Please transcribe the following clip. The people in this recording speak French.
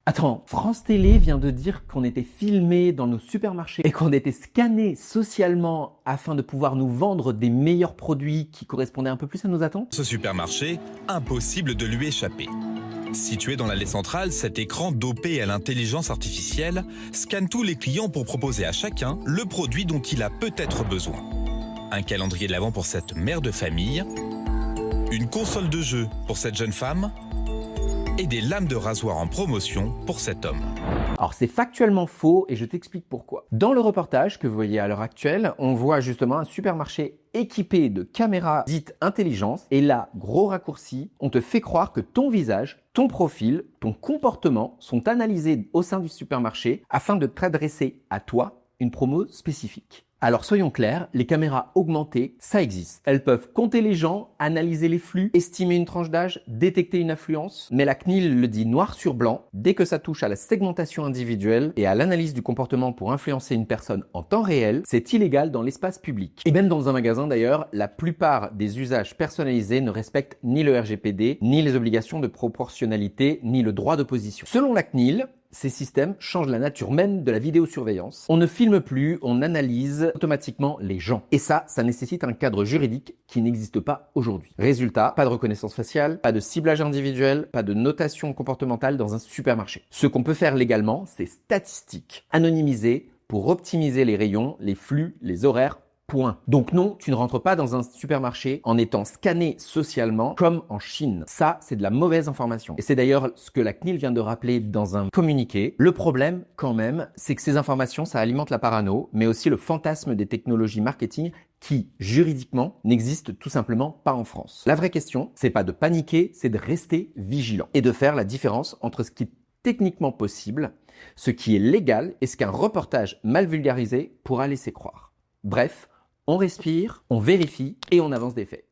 Attends, France Télé vient de dire qu'on était filmé dans nos supermarchés et qu'on était scanné socialement afin de pouvoir nous vendre des meilleurs produits qui correspondaient un peu plus à nos attentes? Ce supermarché, impossible de lui échapper. Situé dans l'allée centrale, cet écran dopé à l'intelligence artificielle scanne tous les clients pour proposer à chacun le produit dont il a peut-être besoin. Un calendrier de l'Avent pour cette mère de famille, une console de jeu pour cette jeune femme et des lames de rasoir en promotion pour cet homme. Alors c'est factuellement faux et je t'explique pourquoi. Dans le reportage que vous voyez à l'heure actuelle, on voit justement un supermarché équipé de caméras dites intelligence et là, gros raccourci, on te fait croire que ton visage, ton profil, ton comportement sont analysés au sein du supermarché afin de t'adresser à toi une promo spécifique. Alors soyons clairs, les caméras augmentées, ça existe. Elles peuvent compter les gens, analyser les flux, estimer une tranche d'âge, détecter une affluence. Mais la CNIL le dit noir sur blanc, dès que ça touche à la segmentation individuelle et à l'analyse du comportement pour influencer une personne en temps réel, c'est illégal dans l'espace public. Et même dans un magasin d'ailleurs, la plupart des usages personnalisés ne respectent ni le RGPD, ni les obligations de proportionnalité, ni le droit d'opposition. Selon la CNIL, ces systèmes changent la nature même de la vidéosurveillance. On ne filme plus, on analyse automatiquement les gens. Et ça nécessite un cadre juridique qui n'existe pas aujourd'hui. Résultat, pas de reconnaissance faciale, pas de ciblage individuel, pas de notation comportementale dans un supermarché. Ce qu'on peut faire légalement, c'est statistique, anonymisé pour optimiser les rayons, les flux, les horaires. Point. Donc non, tu ne rentres pas dans un supermarché en étant scanné socialement comme en Chine. Ça, c'est de la mauvaise information. Et c'est d'ailleurs ce que la CNIL vient de rappeler dans un communiqué. Le problème, quand même, c'est que ces informations, ça alimente la parano, mais aussi le fantasme des technologies marketing qui, juridiquement, n'existent tout simplement pas en France. La vraie question, c'est pas de paniquer, c'est de rester vigilant et de faire la différence entre ce qui est techniquement possible, ce qui est légal et ce qu'un reportage mal vulgarisé pourra laisser croire. Bref, on respire, on vérifie et on avance des faits.